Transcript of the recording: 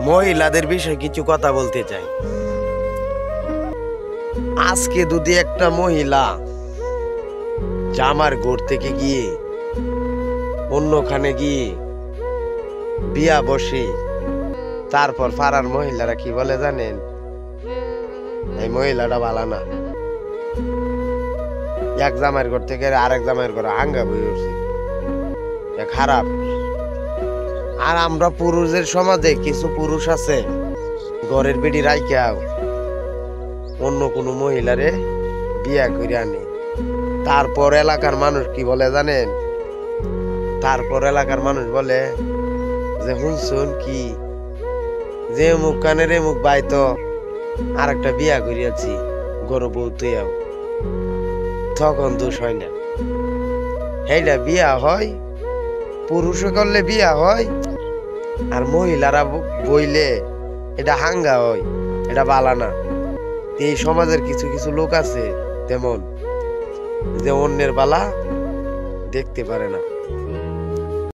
মহিলাদের বিষয়ে কিছু কথা বলতে চাই। আজকে যদি একটা মহিলা জামার ঘর থেকে গিয়ে অন্যখানে গিয়ে বিয়া বসে, তারপর পাড়ার মহিলারা কি বলে জানেন? এই মহিলাটা ভালো না। এক জামাইয়ের ঘর থেকে আরেক জামাইয়ের ঘরে হাঙ্গা বই উঠছে, খারাপ। আর আমরা পুরুষের সমাজে কিছু পুরুষ আছে ঘরের বেটি রাইখাও অন্য কোনো মহিলারে বিয়া করে আনে। তারপর এলাকার মানুষ কি বলে জানেন? তারপর এলাকার মানুষ বলে যে শুনছুন কি, যে মুখ কানের মুখ বাইতো আর একটা বিয়া করিয়াছি গরু বউ তুইয়াও। তখন দোষ হয় না, এইটা বিয়া হয়, পুরুষে করলে বিয়া হয়, আর মহিলারা বইলে এটা হাঙ্গা হয়, এটা বালা না। এই সমাজের কিছু কিছু লোক আছে তেমন, যে অন্যের বালা দেখতে পারে না।